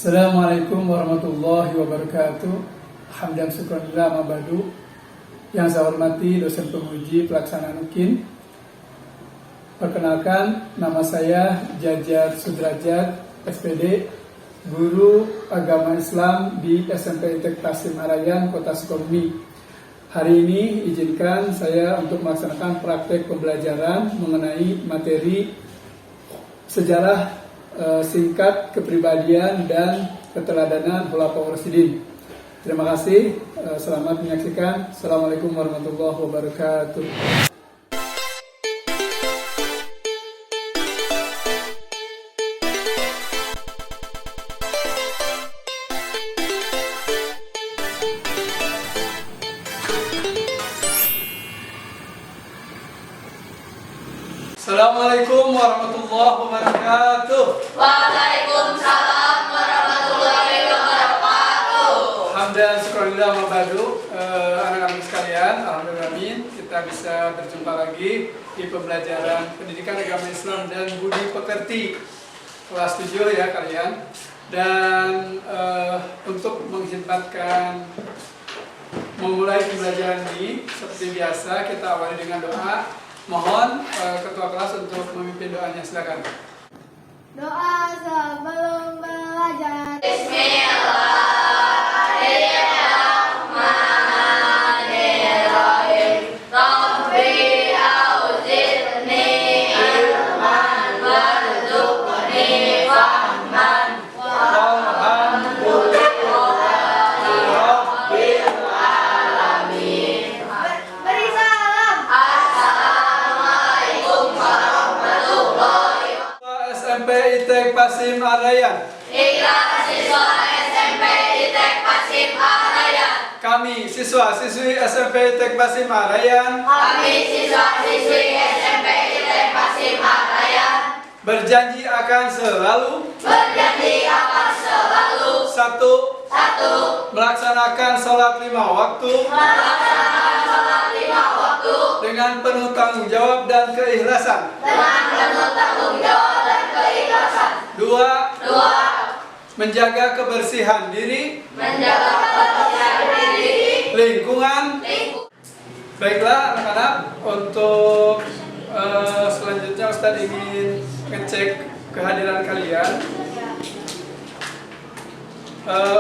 Assalamualaikum warahmatullahi wabarakatuh. Hamdan syukranillah mabadu. Yang saya hormati dosen penguji pelaksanaan UKIN. Perkenalkan, nama saya Jajar Sudrajat, SPD, Guru Agama Islam di SMP ITEK Pasim Arayan, Kota Sukabumi. Hari ini izinkan saya untuk melaksanakan praktek pembelajaran mengenai materi sejarah singkat kepribadian dan keteladanan Khulafaur Rasyidin. Terima kasih, selamat menyaksikan. Assalamualaikum warahmatullahi wabarakatuh. Assalamualaikum warahmatullahi wabarakatuh. Waalaikumsalam warahmatullahi wabarakatuh. Hamdan syukranillah mabadu. Anak-anak sekalian, alhamdulillah kita bisa berjumpa lagi di pembelajaran pendidikan agama Islam dan budi pekerti kelas 7 ya kalian. Dan untuk menghidupkan memulai pembelajaran ini seperti biasa kita awali dengan doa. Mohon ketua kelas untuk memimpin doanya, silakan. Doa sebelum belajar. Bismillahirrahmanirrahim. Rabbi audzini ilman warzuqni fahman. Walhamdulillahi rabbil alamin. Beri salam. Assalamualaikum warahmatullahi wabarakatuh. SMP ITEK Pasim Arayan. Ikhlas siswa SMP ITEK Pasim Arayan. Kami siswa-siswi SMP ITEK Pasim Arayan Kami siswa-siswi SMP ITEK Pasim Arayan berjanji akan selalu berjanji akan selalu satu satu melaksanakan sholat 5 waktu melaksanakan sholat 5 waktu dengan penuh tanggung jawab dan keikhlasan. dengan penuh tanggung jawab dan keikhlasan. Dua, Dua, menjaga kebersihan diri, menjaga kebersihan diri, lingkungan. lingkungan. Baiklah anak-anak, untuk selanjutnya Ustadz ingin ngecek kehadiran kalian.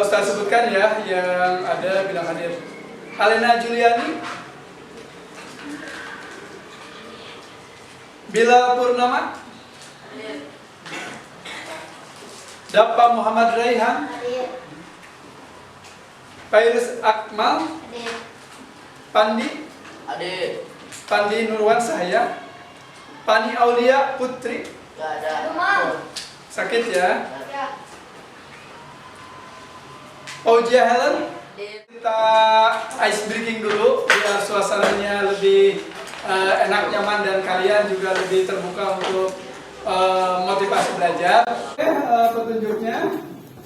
Ustadz sebutkan ya yang ada bilang hadir. Alena Juliani, Bila Purnama, Dapa Muhammad Raihan, Pairus Akmal, Pandi, Pandi Nurwan Sahaya, Pani Aulia Putri. Rumah. Sakit ya. Ya. Ojia Helen. Kita ice breaking dulu biar suasananya lebih enak, nyaman, dan kalian juga lebih terbuka untuk motivasi belajar. Oke, petunjuknya,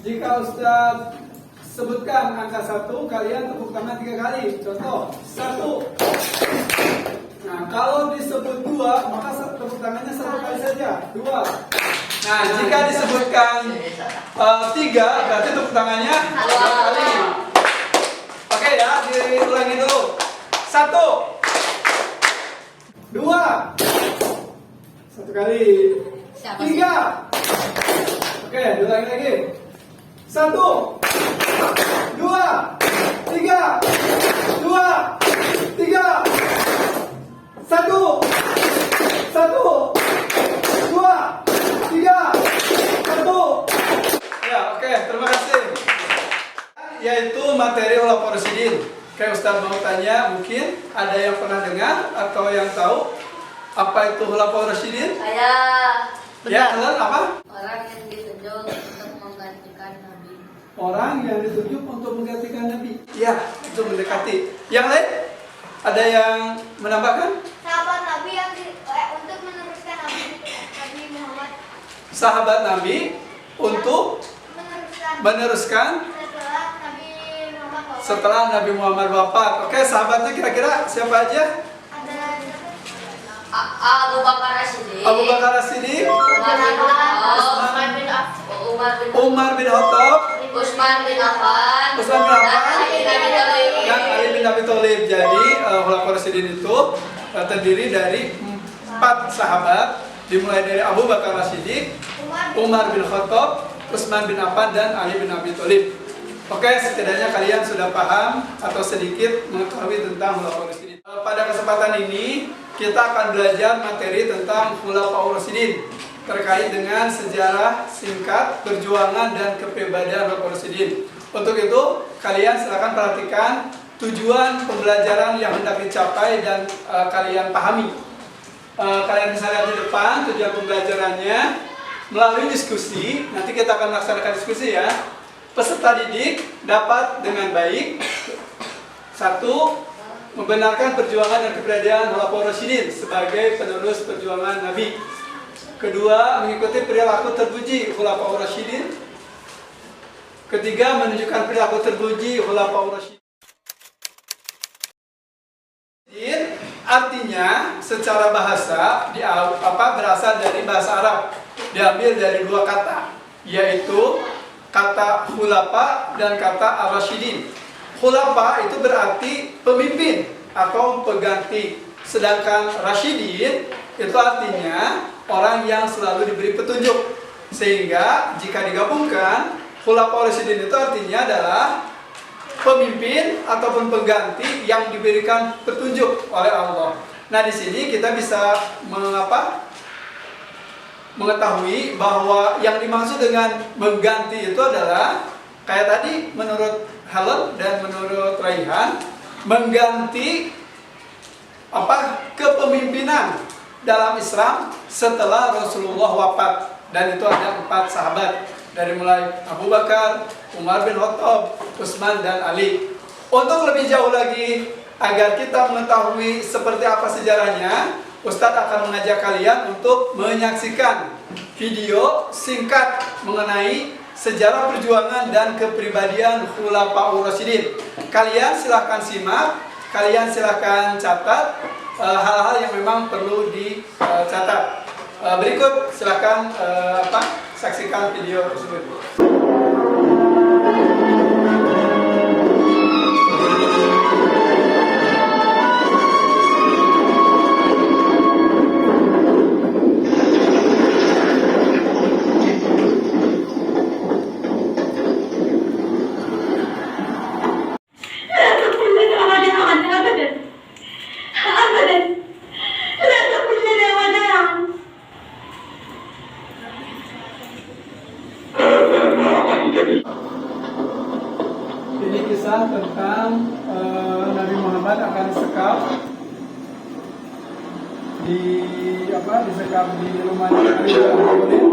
jika Ustadz sebutkan angka 1, kalian tepuk tangan 3 kali. Contoh, 1. Nah, kalau disebut 2, maka tepuk tangannya 1 kali saja. 2. Nah, jika disebutkan 3, berarti tepuk tangannya 2 kali. Oke ya, diulangi dulu. 1, 2, 1 kali. 3. Oke, diulangi lagi. 1, 2, 3, 2, 3, 1, 1, 2, 3, 1. Ya, oke, terima kasih. Yaitu materi Khulafaur Rasyidin. Kayak Ustadz mau tanya, mungkin ada yang pernah dengar atau yang tahu apa itu Khulafaur Rasyidin? Saya Ya, kalian apa? orang yang ditunjuk untuk menggantikan Nabi. Orang yang ditunjuk untuk menggantikan Nabi. Ya, itu mendekati. Yang lain? Ada yang menambahkan? Sahabat Nabi yang untuk meneruskan Nabi Muhammad. Sahabat Nabi untuk meneruskan setelah Nabi Muhammad wafat. Oke, sahabatnya kira-kira siapa aja? Ada Abu Bakar As-Siddiq. Abu Bakar As-Siddiq, Umar bin Khattab, Umar bin Khattab, Utsman bin Affan, Utsman bin Affan, Ali bin Abi Thalib. dan Ali bin Abi Thalib. Jadi Khulafaur Rasyidin itu terdiri dari 4 sahabat, dimulai dari Abu Bakar As-Siddiq, Umar bin Khattab, Utsman bin Affan, dan Ali bin Abi Thalib. Oke, setidaknya kalian sudah paham atau sedikit mengetahui tentang Khulafaur Rasyidin. Pada kesempatan ini kita akan belajar materi tentang Khulafaur Rasyidin terkait dengan sejarah singkat, perjuangan, dan kepribadian Khulafaur Rasyidin. Untuk itu, kalian silakan perhatikan tujuan pembelajaran yang hendak dicapai dan kalian pahami. Kalian bisa lihat di depan tujuan pembelajarannya melalui diskusi. Nanti kita akan melaksanakan diskusi ya. Peserta didik dapat dengan baik: 1. Membenarkan perjuangan dan keberadaan Khulafaur Rasyidin sebagai penerus perjuangan Nabi. 2. Mengikuti perilaku terpuji Khulafaur Rasyidin. 3. Menunjukkan perilaku terpuji Khulafaur Rasyidin. Artinya secara bahasa berasal dari bahasa Arab, diambil dari 2 kata, yaitu kata khulafa dan kata ar-rasyidin. Khulafa itu berarti pemimpin atau pengganti, sedangkan rasyidin itu artinya orang yang selalu diberi petunjuk. Sehingga jika digabungkan, Khulafaur Rasyidin itu artinya adalah pemimpin ataupun pengganti yang diberikan petunjuk oleh Allah. Nah, di sini kita bisa mengetahui bahwa yang dimaksud dengan mengganti itu adalah kayak tadi menurut Helen dan menurut Raihan, mengganti kepemimpinan dalam Islam setelah Rasulullah wafat. Dan itu ada 4 sahabat, dari mulai Abu Bakar, Umar bin Khattab, Utsman, dan Ali. Untuk lebih jauh lagi, agar kita mengetahui seperti apa sejarahnya, Ustadz akan mengajak kalian untuk menyaksikan video singkat mengenai sejarah perjuangan dan kepribadian Khulafaur Rasyidin. Kalian silahkan simak, kalian silahkan catat hal-hal yang memang perlu dicatat. Berikut silahkan saksikan video tersebut. Ini kisah tentang Nabi Muhammad akan disekap di rumahnya Ali bin Abi Thalib.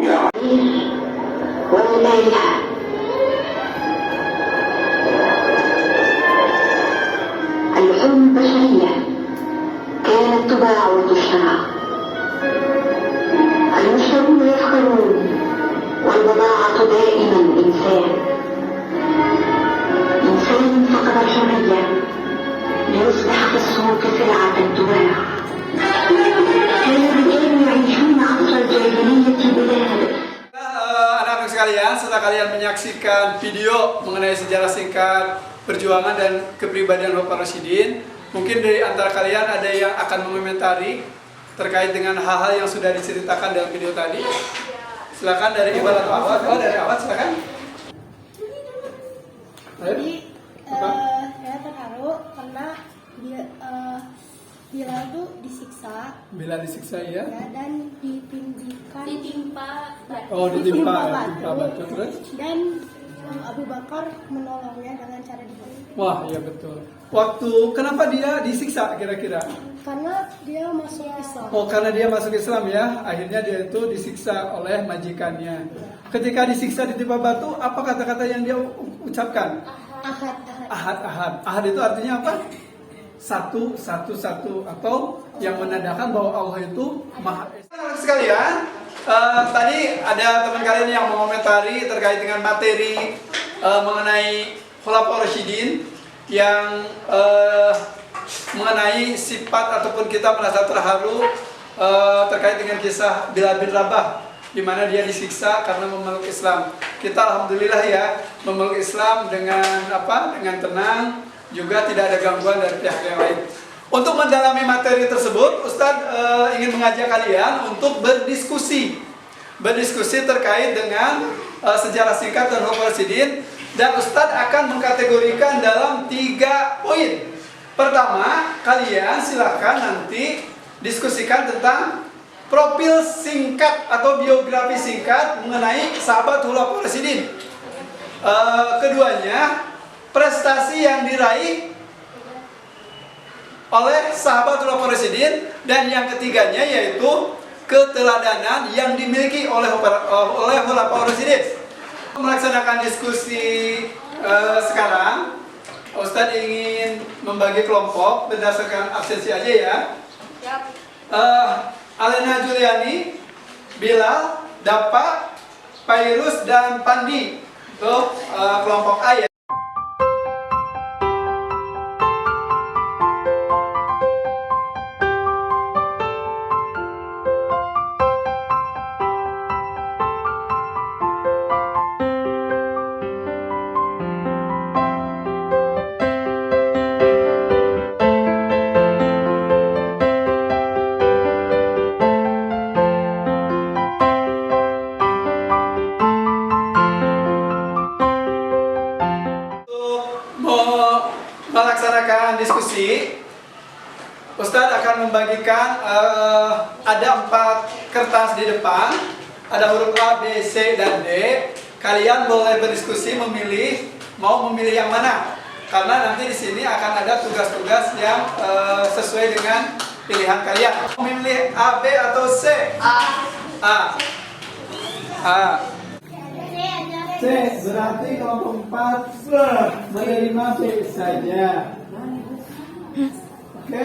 اللحوم البشرية كانت تباع وتشترى. المشترون يفخرون والبضاعة دائما إنسان فقد الحرية ليصبح في السوق سلعة تباع. كان الرجال يعيشون عصر الجاهلية بلا هدف. Anak-anak sekalian, setelah kalian menyaksikan video mengenai sejarah singkat perjuangan dan kepribadian Khulafaur Rasyidin, mungkin dari antara kalian ada yang akan mengomentari terkait dengan hal-hal yang sudah diceritakan dalam video tadi. Silakan dari Iqbal atau Awad. Oh, dari Awad silakan. Jadi saya terharu karena Bilal tuh disiksa. Bila disiksa ya. Dan ditimpa batu terus. Dan Abu Bakar menolongnya dengan cara dibunuh. Wah, iya betul. Kenapa dia disiksa kira-kira? Karena dia masuk Islam. Oh, karena dia masuk Islam ya. Akhirnya dia itu disiksa oleh majikannya. Ketika disiksa ditimpa batu, apa kata-kata yang dia ucapkan? Ahad. Ahad itu artinya apa? Satu, atau yang menandakan bahwa Allah itu Maha Esa. Sekalian, tadi ada teman kalian yang mengomentari terkait dengan materi mengenai Khulafaur Rasyidin yang mengenai sifat ataupun kita merasa terharu terkait dengan kisah Bilal bin Rabah di mana dia disiksa karena memeluk Islam. Kita alhamdulillah ya memeluk Islam dengan dengan tenang, juga tidak ada gangguan dari pihak yang lain. Untuk mendalami materi tersebut, Ustadz ingin mengajak kalian untuk berdiskusi terkait dengan sejarah singkat dan Khalifah Rasyidin, dan Ustadz akan mengkategorikan dalam 3 poin. Pertama, kalian silakan nanti diskusikan tentang profil singkat atau biografi singkat mengenai sahabat Khalifah Rasyidin. Keduanya, prestasi yang diraih oleh sahabat Khalifah Rasyidin, dan yang ketiganya yaitu keteladanan yang dimiliki oleh Khalifah Rasyidin. Melaksanakan diskusi sekarang, Ustadz ingin membagi kelompok berdasarkan absensi aja ya. Alena Juliani, Bilal, Dapa, Pairus, dan Pandi untuk kelompok A ya. Melaksanakan diskusi, Ustadz akan membagikan ada 4 kertas di depan, ada huruf A, B, C, dan D. Kalian boleh berdiskusi mau memilih yang mana, karena nanti di sini akan ada tugas-tugas yang sesuai dengan pilihan kalian. Memilih A, B, atau C? A. C, berarti kelompok 4 menerima B saja. Oke?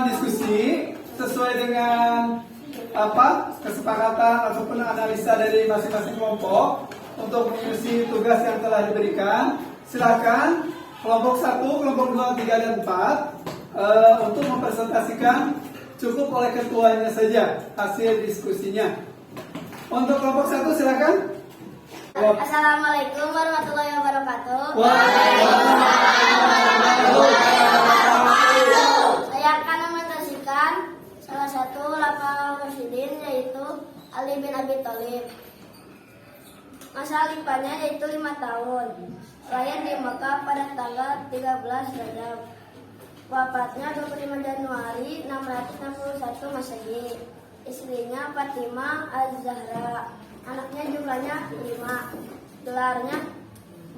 Diskusi sesuai dengan kesepakatan ataupun analisa dari masing-masing kelompok untuk mengisi tugas yang telah diberikan. Silakan kelompok 1, kelompok 2, 3, dan 4 untuk mempresentasikan, cukup oleh ketuanya saja hasil diskusinya. Untuk kelompok 1 silakan. Assalamualaikum warahmatullahi wabarakatuh. Saya akan mempresentasikan salah satu Khalifah Rasyidin, yaitu Ali bin Abi Thalib. Masa khalifahnya yaitu 5 tahun. Lahir di Mekah pada tanggal 13 Rajab. Wafatnya 25 Januari 661 Masehi. Istrinya Fatimah Az-Zahra. Anaknya jumlahnya 5. Gelarnya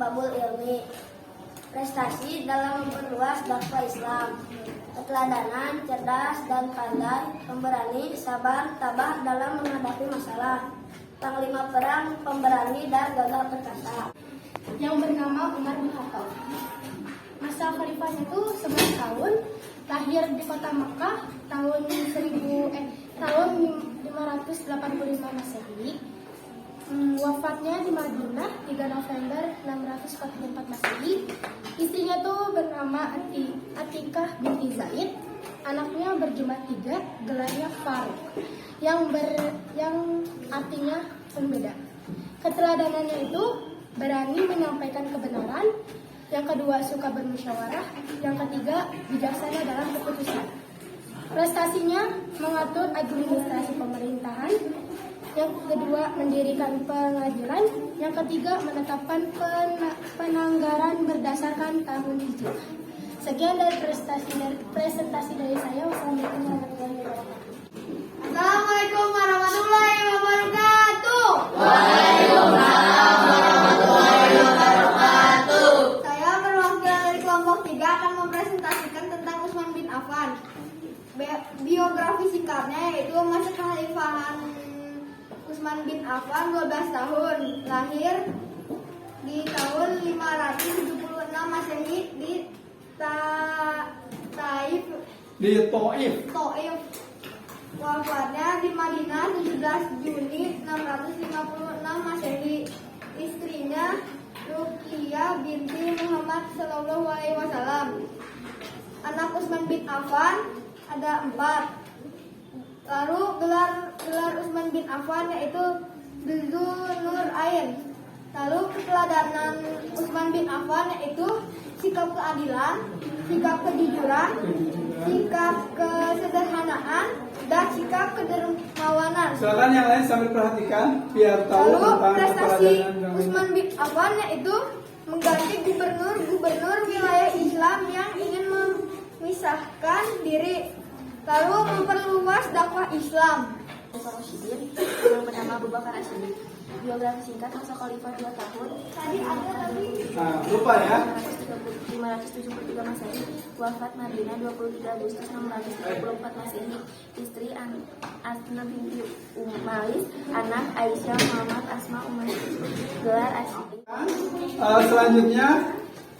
Babul Ilmi. Prestasi dalam memperluas dakwah Islam. Keteladanan, cerdas dan pandai, pemberani, sabar, tabah dalam menghadapi masalah. Panglima perang, pemberani dan gagah perkasa. Yang bernama Umar bin Khattab. Masa khalifahnya itu 11 tahun. Lahir di kota Mekah tahun 585 Masehi. Wafatnya di Madinah 3 November 644 Masehi. Istrinya tuh bernama Atikah binti Zaid. Anaknya berjumlah 3, gelarnya Faruq, yang artinya pembeda. Keteladanannya itu berani menyampaikan kebenaran. Yang kedua, suka bermusyawarah. Yang ketiga, bijaksana dalam keputusan. Prestasinya mengatur administrasi pemerintahan. Yang kedua, mendirikan pengadilan. Yang ketiga, menetapkan penanggaran berdasarkan tahun hijrah. Sekian dari presentasi dari saya. Wassalamualaikum warahmatullahi wabarakatuh. Assalamualaikum warahmatullahi wabarakatuh. Waalaikumsalam warahmatullahi biografi singkatnya yaitu masa kekhalifahan Utsman bin Affan 12 tahun, lahir di tahun 576 Masehi di Taif, Taif. wafatnya di Madinah 17 Juni 656 Masehi. Istrinya Ruqiyah binti Muhammad Sallallahu Alaihi Wasallam. Anak Utsman bin Affan ada 4. Lalu gelar Utsman bin Affan yaitu Dzul Ain. Lalu keteladanan Utsman bin Affan yaitu sikap keadilan, sikap kejujuran, sikap kesederhanaan, dan sikap kedermawanan. Silakan yang lain sambil perhatikan biar tahu Lalu tentang prestasi keteladanan Utsman bin Affan yaitu mengganti gubernur wilayah Islam yang ingin memisahkan diri, lalu memperluas dakwah Islam. Rasyidin, yang bernama Abu Bakar As-Siddiq. Biografi singkat masa khalifah 2 tahun. Tadi ada tadi. Nah, lupa ya. 573 Masehi, wafat Madinah 23 Agustus 634 Masehi. Istri Asma binti Umalis, anak Aisyah Muhammad Asma Umalis. Gelar As-Siddiq. Selanjutnya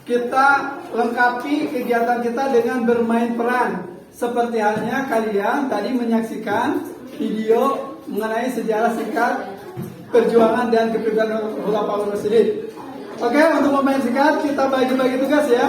kita lengkapi kegiatan kita dengan bermain peran. Seperti halnya kalian tadi menyaksikan video mengenai sejarah singkat perjuangan dan kepemimpinan Khulafaur Rasyidin. Oke, untuk pemain singkat kita bagi-bagi tugas ya.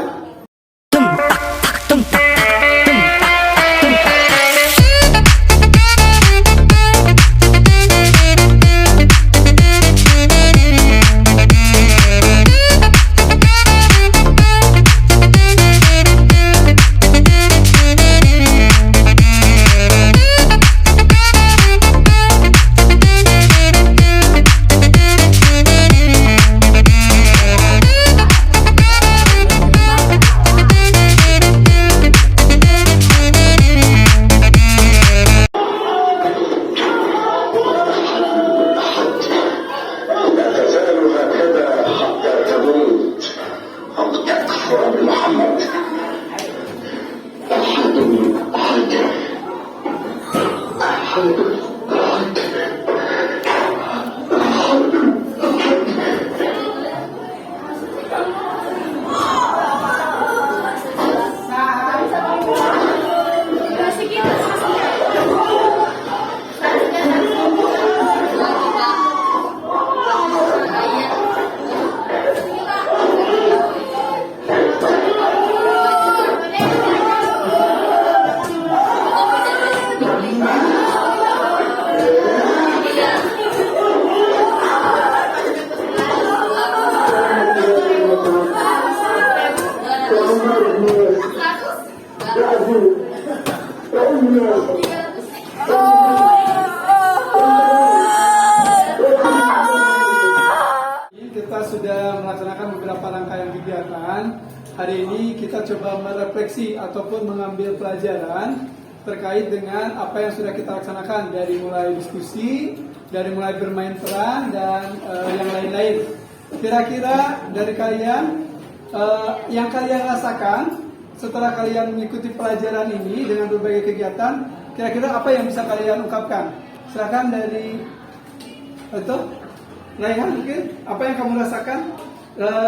Kita sudah melaksanakan beberapa rangkaian kegiatan. Hari ini kita coba merefleksi ataupun mengambil pelajaran terkait dengan apa yang sudah kita laksanakan, dari mulai diskusi, dari mulai bermain peran, dan yang lain-lain. Kira-kira dari kalian, yang kalian rasakan setelah kalian mengikuti pelajaran ini dengan berbagai kegiatan, kira-kira apa yang bisa kalian ungkapkan? Silakan dari itu, Raihan mungkin, apa yang kamu rasakan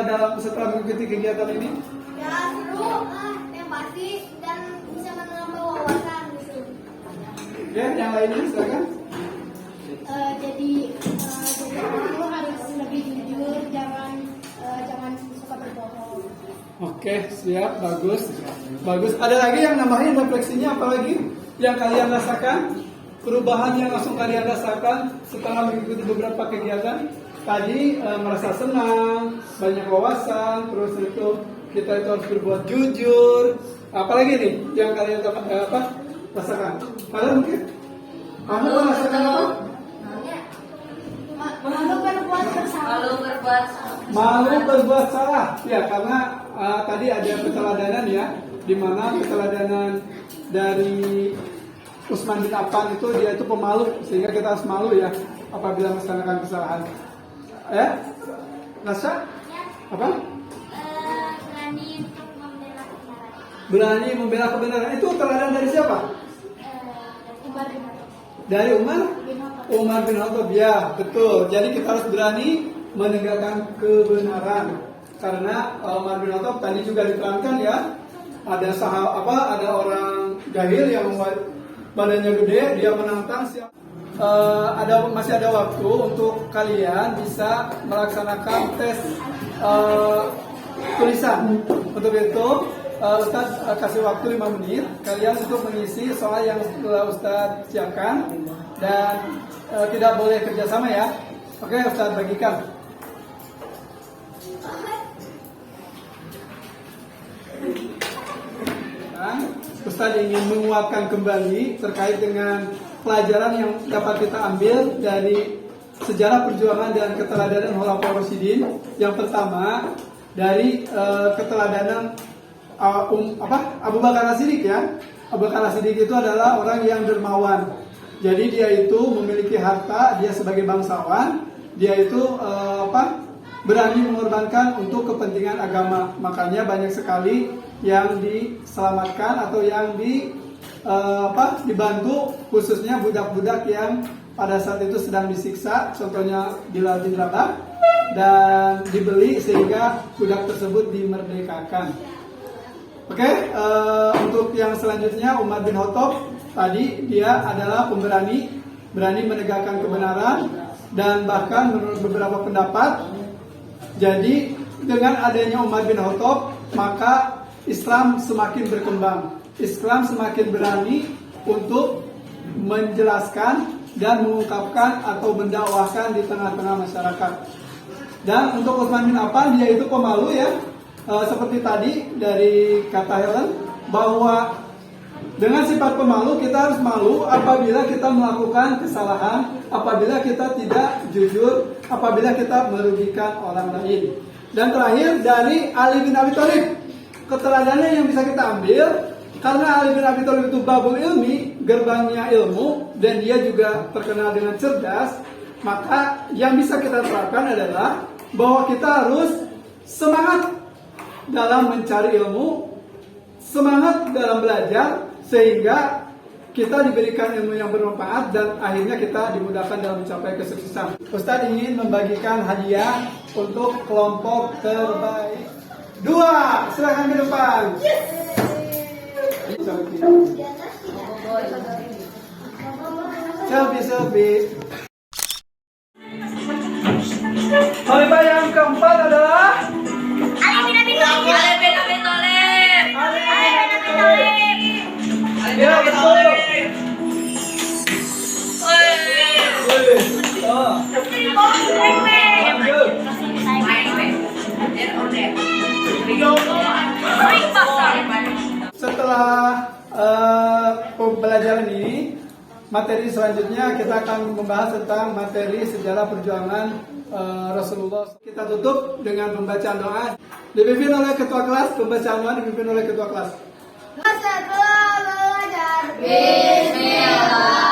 dalam setelah mengikuti kegiatan ini? Ya seru, yang pasti, dan bisa menambah wawasan gitu. Ya, yang lainnya silakan. Jadi kamu harus lebih jujur, jangan suka berbohong. Oke, siap, bagus. Bagus. Ada lagi yang nambahin refleksinya, apa lagi yang kalian rasakan? Perubahan yang langsung kalian rasakan setelah mengikuti beberapa kegiatan. Tadi merasa senang, banyak wawasan, terus itu kita itu harus berbuat jujur. Apalagi nih yang kalian rasakan? Kalian mungkin? Kamu merasakan apa? Malu berbuat bersalah. Malu berbuat salah. Ya, karena tadi ada keteladanan ya, di mana keteladanan dari Utsman bin Affan itu dia itu pemalu, sehingga kita harus malu ya apabila melaksanakan kesalahan. Ya, rasa apa? Berani untuk membela kebenaran. Berani membela kebenaran. Itu teladan dari siapa? Dari Umar bin Khattab, ya betul. Jadi kita harus berani menegakkan kebenaran. Karena Umar bin Khattab tadi juga diterangkan ya, ada ada orang jahil yang badannya gede, dia menantang siapa. Masih ada waktu untuk kalian bisa melaksanakan tes tulisan. Untuk itu Ustadz kasih waktu 5 menit kalian untuk mengisi soal yang telah Ustadz siapkan, dan tidak boleh kerjasama ya. Oke, Ustadz bagikan. Ustadz ingin menguatkan kembali terkait dengan pelajaran yang dapat kita ambil dari sejarah perjuangan dan keteladanan Khulafaur Rasyidin. Yang pertama dari keteladanan Abu Bakar As-Siddiq ya. Abu Bakar As-Siddiq itu adalah orang yang dermawan. Jadi dia itu memiliki harta, dia sebagai bangsawan, dia itu berani mengorbankan untuk kepentingan agama. Makanya banyak sekali yang diselamatkan atau yang dibantu, khususnya budak-budak yang pada saat itu sedang disiksa, contohnya Bilal bin Rabah, dan dibeli sehingga budak tersebut dimerdekakan. Oke, untuk yang selanjutnya Umar bin Khattab, tadi dia adalah pemberani, berani menegakkan kebenaran, dan bahkan menurut beberapa pendapat, jadi dengan adanya Umar bin Khattab maka Islam semakin berkembang. Islam semakin berani untuk menjelaskan dan mengungkapkan atau mendakwahkan di tengah-tengah masyarakat. Dan untuk Utsman bin Affan, dia itu pemalu ya. Seperti tadi dari kata Helen, bahwa dengan sifat pemalu kita harus malu apabila kita melakukan kesalahan, apabila kita tidak jujur, apabila kita merugikan orang lain. Dan terakhir dari Ali bin Abi Thalib, keteladanan yang bisa kita ambil, karena Ali bin Abi Thalib itu babul ilmi, gerbangnya ilmu, dan dia juga terkenal dengan cerdas, maka yang bisa kita terapkan adalah bahwa kita harus semangat dalam mencari ilmu, semangat dalam belajar, sehingga kita diberikan ilmu yang bermanfaat dan akhirnya kita dimudahkan dalam mencapai kesuksesan. Ustadz ingin membagikan hadiah untuk kelompok terbaik. 2, silakan ke depan. Selfie. Khalifah yang keempat adalah Ali bin Abi Thalib. Ya betul. Setelah pembelajaran ini, materi selanjutnya kita akan membahas tentang materi sejarah perjuangan Rasulullah. Kita tutup dengan pembacaan doa. Dipimpin oleh ketua kelas, pembacaan doa dipimpin oleh ketua kelas. Setelah belajar Bismillah.